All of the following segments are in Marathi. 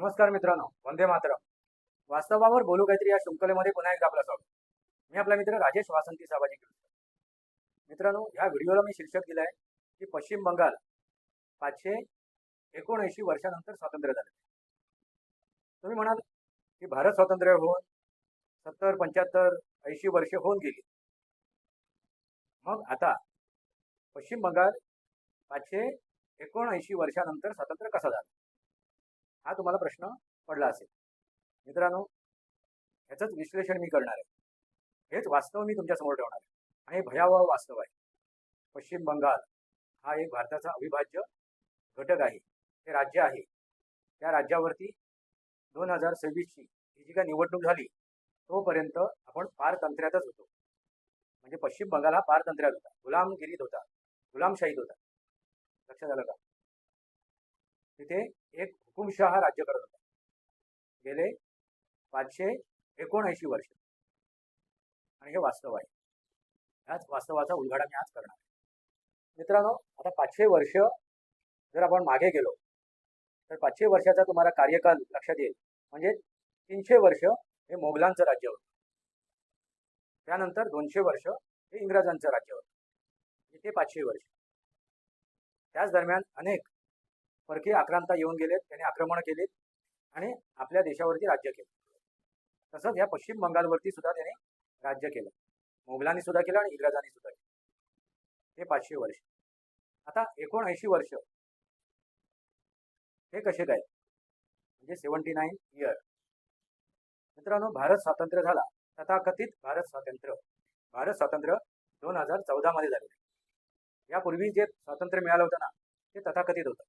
नमस्कार मित्रांनो, वंदे मातरम. वास्तवावर बोलू काहीतरी या शृंखलेमध्ये पुन्हा एकदा आपलं स्वागत. मी आपला मित्र राजेश वासंती साबाजी केळकर. मित्रांनो, ह्या व्हिडिओला मी शीर्षक दिलंय की पश्चिम बंगाल 579 वर्षानंतर स्वातंत्र्य झाले. तुम्ही म्हणाल की भारत स्वातंत्र्य होऊन 70, 75, 80 वर्षे होऊन गेली. मग आता पश्चिम बंगाल 579 वर्षानंतर स्वातंत्र्य कसं झालं, हा तुम्हाला प्रश्न पडला असेल. मित्रांनो, ह्याचंच विश्लेषण मी करणार आहे. हेच वास्तव मी तुमच्या समोर ठेवणार आहे आणि हे भयावह वास्तव आहे. पश्चिम बंगाल हा एक भारताचा अविभाज्य घटक आहे. हे राज्य आहे. त्या राज्यावरती 2026ची ही जी काय निवडणूक झाली तोपर्यंत आपण पारतंत्र्यातच होतो. म्हणजे पश्चिम बंगाल हा पारतंत्र्यात होता, गुलामगिरीत होता, गुलामशाहीत होता. लक्षात आलं का? तिथे एक हुकुमशहा राज्य करत होता गेले 579 वर्ष. आणि हे वास्तव आहे. ह्याच वास्तवाचा उलगडा मी आज करणार आहे. मित्रांनो, आता 500 वर्ष जर आपण मागे गेलो तर 500 वर्षाचा तुम्हाला कार्यकाल लक्षात येईल. म्हणजे 300 वर्ष हे मोगलांचं राज्य होतं. त्यानंतर 200 वर्ष हे इंग्रजांचं राज्य होतं. ते 500 वर्ष. त्याच दरम्यान अनेक परकीय आक्रांता येऊन गेलेत, त्यांनी आक्रमण केलीत आणि आपल्या देशावरती राज्य केलं. तसंच या पश्चिम बंगालवरती सुद्धा त्याने राज्य केलं. मोगलांनी सुद्धा केलं आणि इंग्रजांनी सुद्धा केलं. हे 500 वर्ष. आता 79 वर्ष हे कसे काय, म्हणजे 79 इयर. मित्रांनो, भारत स्वातंत्र्य झाला, तथाकथित भारत स्वातंत्र्य 2014 मध्ये झाले. यापूर्वी जे स्वातंत्र्य मिळालं होतं ना, ते तथाकथित होतं.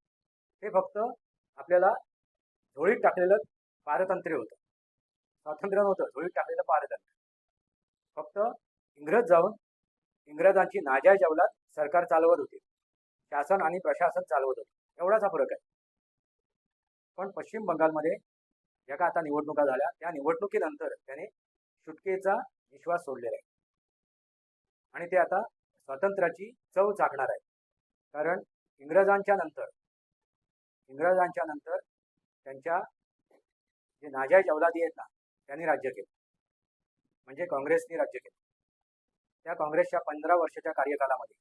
ते फक्त आपल्याला झोळीत टाकलेलं पारतंत्र्य होतं. स्वातंत्र्य नव्हतं, झोळीत टाकलेलं पारतंत्र्य. फक्त इंग्रज जाऊन इंग्रजांची नाजायज अवलाद सरकार चालवत होते, शासन आणि प्रशासन चालवत होते, एवढाच फरक आहे. पण पश्चिम बंगालमध्ये ज्या का आता निवडणुका झाल्या, त्या निवडणुकीनंतर त्याने सुटकेचा विश्वास सोडलेला आहे आणि ते आता स्वातंत्र्याची चव चाकणार आहे. कारण इंग्रजांच्या नंतर त्यांच्या जे नाजायज अवलादी आहेत ना, त्यांनी राज्य केलं. म्हणजे काँग्रेसने राज्य केलं. त्या काँग्रेसच्या 15 वर्षाच्या कार्यकालामध्ये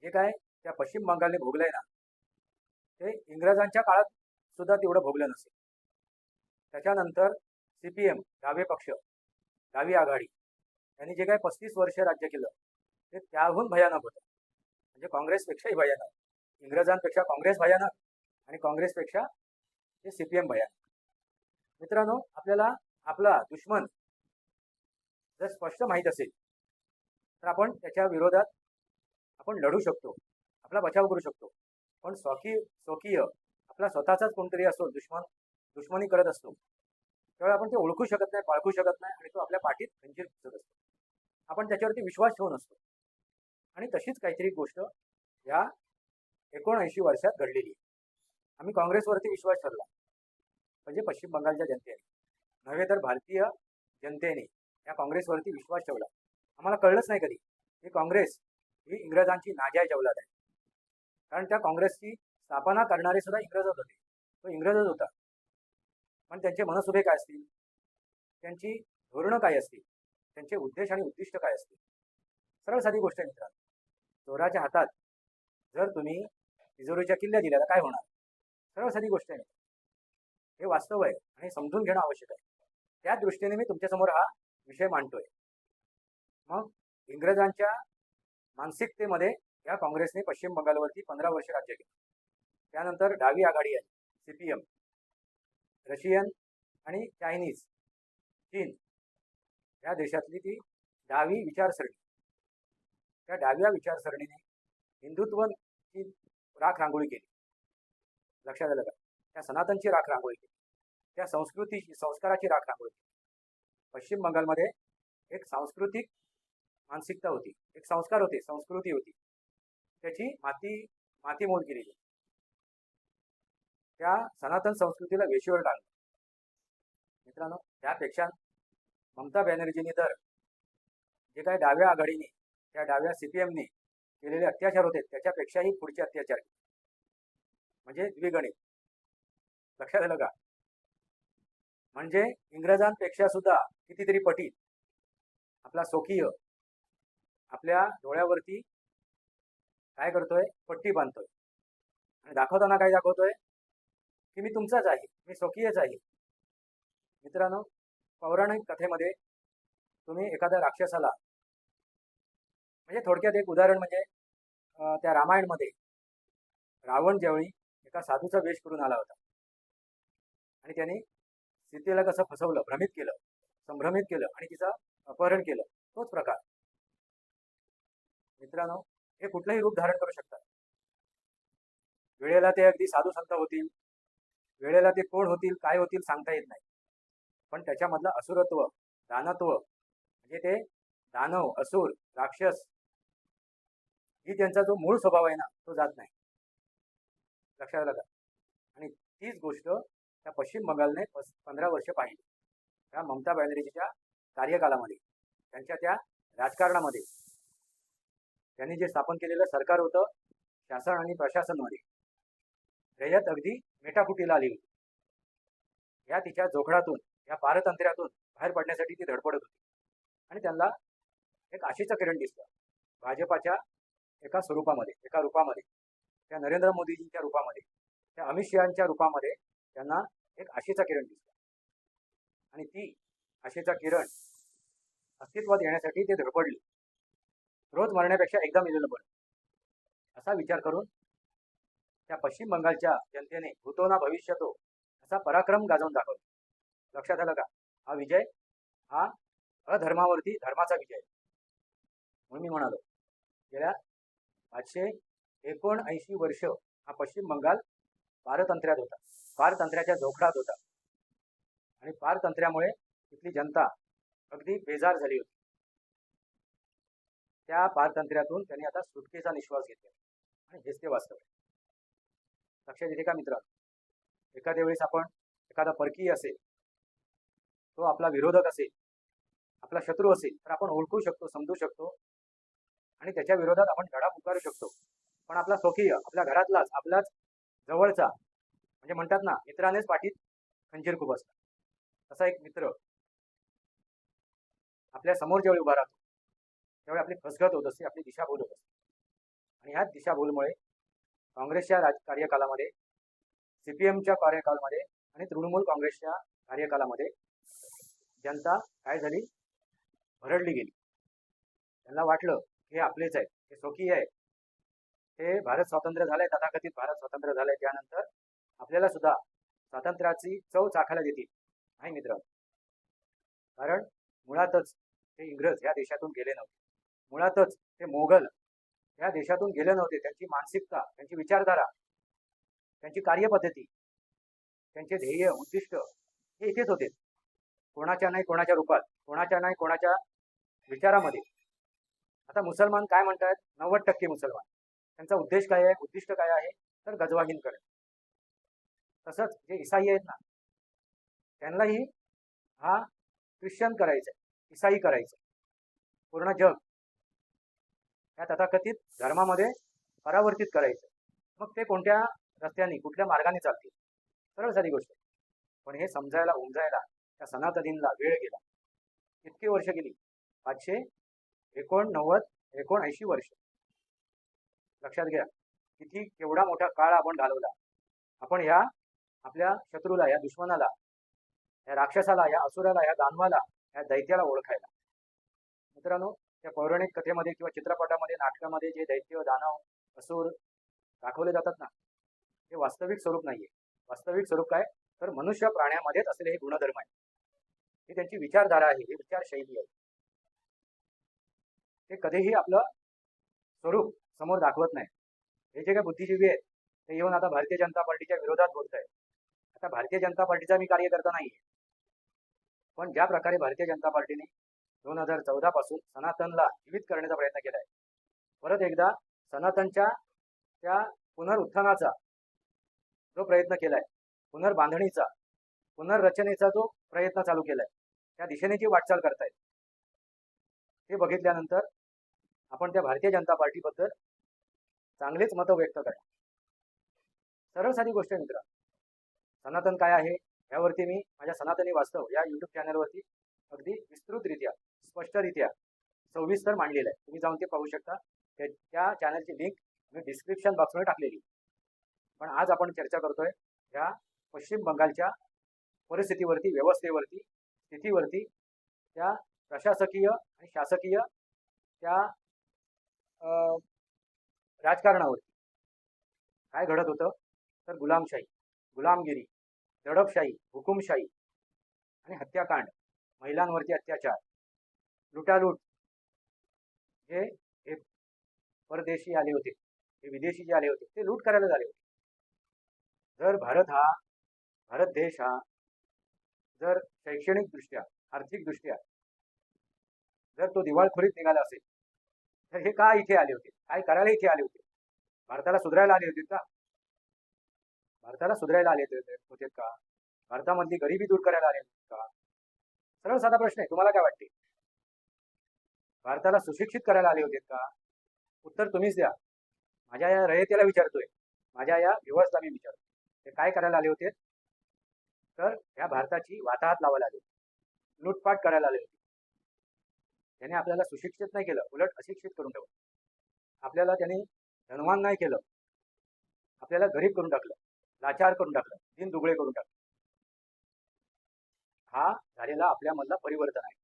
जे काय त्या पश्चिम बंगालने भोगलंय ना, ते इंग्रजांच्या काळात सुद्धा तेवढं भोगलं नसेल. त्याच्यानंतर CPM, डावे पक्ष, डावी आघाडी यांनी जे काय 35 वर्ष राज्य केलं, ते त्याहून भयानक होतं. म्हणजे काँग्रेसपेक्षाही भयानक. इंग्रजांपेक्षा काँग्रेस भयानक आणि काँग्रेसपेक्षा ते CPM भयानक. मित्रांनो, आपल्याला आपला दुश्मन जर स्पष्ट माहीत असेल तर आपण त्याच्या विरोधात आपण लढू शकतो, आपला बचाव करू शकतो. पण स्वकीय आपला स्वतःचाच कोणतरी असतो दुश्मनी करत असतो, त्यावेळी आपण ते ओळखू शकत नाही, पाळखू शकत नाही आणि तो आपल्या पाठीत खंजीर घुसत असतो. आपण त्याच्यावरती विश्वास ठेवून असतो. आणि तशीच काहीतरी गोष्ट या 79 वर्षात घडलेली आहे. आम्ही काँग्रेसवरती विश्वास ठरला, म्हणजे पश्चिम बंगालच्या जनतेने नव्हे तर भारतीय जनतेने या काँग्रेसवरती विश्वास ठेवला. आम्हाला कळलंच नाही कधी की काँग्रेस ही इंग्रजांची नाजायज अवलाद आहे. कारण त्या काँग्रेसची स्थापना करणारे सुद्धा इंग्रजच होते, तो इंग्रजच होता. पण त्यांचे मनसुबे काय असतील, त्यांची धोरणं काय असतील, त्यांचे उद्देश आणि उद्दिष्ट काय असतील. सरळ साधी गोष्ट आहे मित्रांनो. चोराच्या हातात जर तुम्ही तिजोरीच्या किल्ल्या दिल्या तर काय होणार? सरळ साधी गोष्ट आहे. हे वास्तव आहे आणि समजून घेणं आवश्यक आहे. त्या दृष्टीने मी तुमच्यासमोर हा विषय मांडतोय. मग इंग्रजांच्या मानसिकतेमध्ये या काँग्रेसने पश्चिम बंगालवरती 15 वर्ष राज्य केलं. त्यानंतर डावी आघाडी आहे, CPM, रशियन आणि चायनीज, चीन या देशातली ती डावी विचारसरणी. त्या डाव्या विचारसरणीने हिंदुत्वची राख रांगोळी केली. लक्षात आलं का? त्या सनातनची राख रांगोळी केली, त्या संस्काराची राख रांगोळी केली. पश्चिम बंगालमध्ये एक सांस्कृतिक मानसिकता होती, एक संस्कार होते, संस्कृती होती, त्याची मातीमोल केली. त्या सनातन संस्कृतीला वेशीवर टाकलं. मित्रांनो, त्यापेक्षा ममता बॅनर्जींनी तर जे काय डाव्या आघाडीने, त्या डाव्या CPMने केलेले अत्याचार होते, त्याच्यापेक्षाही पुढचे अत्याचार, म्हणजे द्विगणित. लक्षात आलं का? म्हणजे इंग्रजांपेक्षा सुद्धा कितीतरी पटीत आपला स्वकीय आपल्या डोळ्यावरती काय करतोय, पट्टी बांधतोय आणि दाखवताना काय दाखवतोय की मी तुमचाच आहे, मी स्वकीयच आहे. मित्रांनो, पौराणिक कथेमध्ये तुम्ही एखाद्या राक्षसाला, म्हणजे थोडक्यात एक उदाहरण म्हणजे त्या रामायणमध्ये रावण ज्यावेळी एका साधूचा वेश करून आला होता आणि त्याने सीतेला कसं फसवलं, भ्रमित केलं, संभ्रमित केलं आणि तिचं अपहरण केलं, तोच प्रकार. मित्रांनो, हे कुठलंही रूप धारण करू शकतात. वेळेला ते अगदी साधू संत होतील, वेळेला ते कोण होतील, काय होतील सांगता येत नाही, पण त्याच्यामधलं असुरत्व, दानत्व, म्हणजे ते दानव, असुर, राक्षस ही त्यांचा जो मूळ स्वभाव आहे ना, तो जात नाही. लक्षात आलं का? आणि तीच गोष्ट त्या पश्चिम बंगालने 15 वर्ष पाहिली. त्या ममता बॅनर्जीच्या कार्यकालामध्ये, त्यांच्या त्या राजकारणामध्ये त्यांनी जे स्थापन केलेलं सरकार होतं, शासन आणि प्रशासनमध्ये, त्याच्यात अगदी मेटाकुटीला आली होती. या तिच्या जोखडातून, या पारतंत्र्यातून बाहेर पडण्यासाठी ती धडपडत होती आणि त्यांना एक आशेचं किरण दिसलं. भाजपाच्या एका स्वरूपामध्ये, एका रूपामध्ये, त्या नरेंद्र मोदीजींच्या रूपामध्ये, त्या अमित शहांच्या रूपामध्ये त्यांना एक आशेचा किरण दिसला आणि ती आशेचा किरण अस्तित्वात येण्यासाठी ते धडपडली. रोज मरण्यापेक्षा एकदा मेलेलं बरं, असा विचार करून त्या पश्चिम बंगालच्या जनतेने भूतो ना भविष्यतो असा पराक्रम गाजवून दाखवला. लक्षात आलं का? हा विजय हा अधर्मावरती धर्माचा विजय. म्हणून मी म्हणालो, गेल्या 579 वर्ष हा पश्चिम बंगाल पारतंत्र्यात होता, पारतंत्र्याच्या जोखडात होता आणि पारतंत्र्यामुळे तिथली जनता अगदी बेजार झाली होती. त्या पारतंत्र्यातून त्यांनी आता सुटकेचा निश्वास घेतला आणि हेच ते वास्तव आहे. लक्षात येते का मित्र? एखाद्या वेळेस आपण एखादा परकीय असेल, तो आपला विरोधक असेल, आपला शत्रू असेल, तर आपण ओळखू शकतो, समजू शकतो आणि त्याच्या विरोधात आपण लढा पुकारू शकतो. पण आपला स्वकीय, आपल्या घरातलाच, आपलाच जवळचा, म्हणजे म्हणतात ना, मित्रानेच पाठीत खंजीर खुपसला, असा एक मित्र आपल्या समोर ज्यावेळी उभा राहतो त्यावेळी आपली फसगत होत असते, आपली दिशाभूल होत असते. आणि ह्या दिशाभूलमुळे काँग्रेसच्या कार्यकालामध्ये, CPMच्या कार्यकालामध्ये आणि तृणमूल काँग्रेसच्या कार्यकालामध्ये जनता काय झाली, भरडली गेली. त्यांना वाटलं की हे आपलेच आहे, हे स्वकीय आहे, ते भारत स्वातंत्र्य झालंय, तथाकथित भारत स्वातंत्र्य झालंय, त्यानंतर आपल्याला सुद्धा स्वातंत्र्याची चव चाखायला देतील. नाही मित्र, कारण मुळातच ते इंग्रज या देशातून गेले नव्हते, मुळातच ते मोगल या देशातून गेले नव्हते. त्यांची मानसिकता, त्यांची विचारधारा, त्यांची कार्यपद्धती, त्यांचे ध्येय, उद्दिष्ट हे इथेच होते. कोणाच्या नाही कोणाच्या रूपात, कोणाच्या नाही कोणाच्या विचारामध्ये. आता मुसलमान काय म्हणतात? 90% मुसलमान, त्यांचा उद्देश काय आहे, उद्दिष्ट काय आहे, तर गजवाहीन करणे. तसंच जे ईसाई आहेत ना, त्यांनाही हा ख्रिश्चन करायचं, ईसाई करायचं, पूर्ण जग या तथाकथित धर्मामध्ये परावर्तित करायचं. मग ते कोणत्या रस्त्याने, कुठल्या मार्गाने चालतील? सरळ साधी गोष्ट. पण हे समजायला, उमजायला त्या सनातनींना वेळ गेला. इतकी वर्ष गेली, 579 वर्ष. लक्षात घ्या, किती केवढा मोठा काळ आपण घालवला. आपण ह्या आपल्या शत्रूला, या दुश्मनाला, या राक्षसाला, या असुराला, या दानवाला, या दैत्याला ओळखायला. मित्रांनो, त्या पौराणिक कथेमध्ये किंवा चित्रपटामध्ये, नाटकामध्ये जे दैत्य, दानव, असुर दाखवले जातात ना, हे वास्तविक स्वरूप नाहीये. वास्तविक स्वरूप काय, तर मनुष्य प्राण्यामध्येच असलेले हे गुणधर्म आहे, ही त्यांची विचारधारा आहे, ही विचारशैली आहे. ते कधीही आपलं स्वरूप समोर दाखवत नाही. हे जे काही बुद्धिजीवी आहेत ते येऊन आता भारतीय जनता पार्टीच्या विरोधात बोलत आहेत. आता भारतीय जनता पार्टीचा मी कार्यकर्ता नाहीये, पण ज्या प्रकारे भारतीय जनता पार्टीने 2014 पासून सनातनला जीवित करण्याचा प्रयत्न केलाय, परत एकदा सनातनच्या त्या पुनरुत्थानाचा जो प्रयत्न केलाय, पुनर्बांधणीचा, पुनर्रचनेचा जो प्रयत्न चालू केलाय, त्या दिशेने जी वाटचाल करतायत, ते बघितल्यानंतर आपण त्या भारतीय जनता पार्टीबद्दल चांगलेच मतं व्यक्त करा. सरळ साधी गोष्ट आहे मित्र. सनातन काय आहे यावरती मी माझ्या सनातनी वास्तव या युट्यूब चॅनलवरती अगदी विस्तृतरित्या स्पष्टरित्या सविस्तर मांडलेलं आहे. तुम्ही जाऊन ते पाहू शकता. त्या चॅनलची लिंक मी डिस्क्रिप्शन बॉक्समध्ये टाकलेली. पण आज आपण चर्चा करतोय या पश्चिम बंगालच्या परिस्थितीवरती, व्यवस्थेवरती, स्थितीवरती, त्या प्रशासकीय आणि शासकीय त्या राजकारणावरती काय घडत होतं. तर गुलामशाही, गुलामगिरी, दडपशाही, हुकुमशाही आणि हत्याकांड, महिलांवरती अत्याचार, लुटालूट, हे परदेशी आले होते, हे विदेशी जे आले होते ते लूट करायला झाले होते. जर भारत देश हा जर शैक्षणिकदृष्ट्या, आर्थिकदृष्ट्या जर तो दिवाळखोरीत निघाला असेल तर हे का इथे आले होते, काय करायला इथे आले होते? भारताला सुधारायला आले होते का? भारताला सुधारायला आले होते का? भारतामधली गरिबी दूर करायला आले होते का? सरळ साधा प्रश्न आहे. तुम्हाला काय वाटते? भारताला सुशिक्षित करायला आले होते का? उत्तर तुम्हीच द्या. माझ्या या रयतेला विचारतोय, माझ्या या व्ह्युअर्सला मी विचारतो, ते काय करायला आले होते? तर या भारताची वाताहत लावायला आले होते, लूटपाट करायला आले होते. त्याने आपल्याला सुशिक्षित नाही केलं, उलट अशिक्षित करून ठेवलं. आपल्याला त्याने धनवान नाही केलं, आपल्याला गरीब करून टाकलं, लाचार करून टाकलं, दिन दुबळे करून टाकलं. हा झालेला आपल्यामधला परिवर्तन आहे.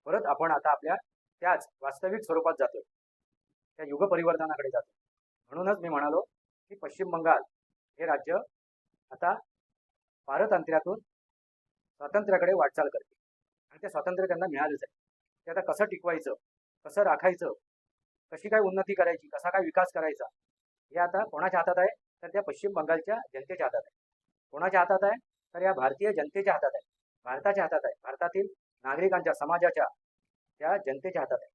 परत आपण आता आपल्या त्याच वास्तविक स्वरूपात जातोय, त्या युग परिवर्तनाकडे जातो. म्हणूनच मी म्हणालो की पश्चिम बंगाल हे राज्य आता पारतंत्र्यातून स्वातंत्र्याकडे वाटचाल करते आणि ते स्वातंत्र्य त्यांना मिळालंच आहे. ते आता कसं टिकवायचं, कसं राखायचं, कशी काय उन्नती करायची, कसा काय विकास करायचा, हे आता कोणाच्या हातात आहे? तर त्या पश्चिम बंगालच्या जनतेच्या हातात आहे. कोणाच्या हातात आहे? तर या भारतीय जनतेच्या हातात आहे, भारताच्या हातात आहे, भारतातील नागरिकांच्या, समाजाच्या, त्या जनतेच्या हातात आहे,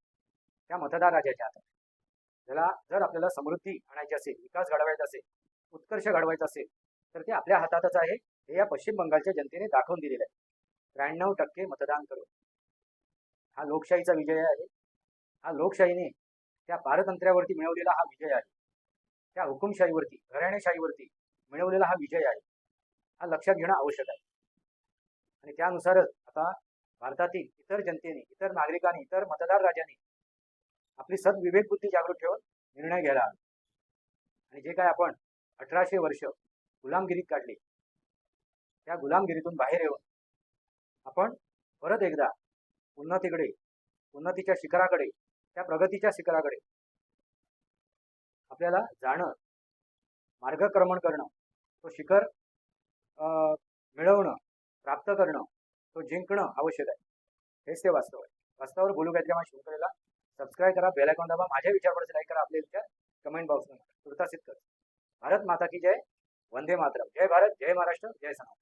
त्या मतदार राजाच्या हातात आहे. ज्याला जर आपल्याला समृद्धी आणायची असेल, विकास घडवायचा असेल, उत्कर्ष घडवायचा असेल तर ते आपल्या हातातच आहे. हे या पश्चिम बंगालच्या जनतेने दाखवून दिलेलं आहे. 93% मतदान करून हा लोकशाहीचा विजय आहे. हा लोकशाहीने त्या पारतंत्र्यावरती मिळवलेला हा विजय आहे. त्या हुकुमशाहीवरती, घराणेशाहीवरती मिळवलेला हा विजय आहे. हा लक्षात घेणं आवश्यक आहे. आणि त्यानुसारच आता भारतातील इतर जनतेने, इतर नागरिकांनी, इतर मतदार राजांनी आपली सद्विवेक बुद्धी जागृत ठेवून निर्णय घ्यायला हवा. आणि जे काय आपण 1800 वर्ष गुलामगिरीत काढली, त्या गुलामगिरीतून बाहेर येऊन आपण परत एकदा उन्नतीकडे, उन्नतीच्या शिखराकडे, त्या प्रगतीच्या शिखराकडे आपल्याला जाणं, मार्गक्रमण करणं, तो शिखर मिळवणं, प्राप्त करणं, तो जिंकणं आवश्यक आहे. हेच ते वास्तव आहे. वास्तवावर बोलू काहीतरी माझ्या शिवकलेला सबस्क्राईब करा, बेल आयकॉन दाबा, माझ्या विचारपत्राचे लाईक करा, आपले विचार कमेंट बॉक्समध्ये तुर्तासित करा. भारत माता की जय, वंदे मातरम. जय भारत, जय महाराष्ट्र, जय सनातन.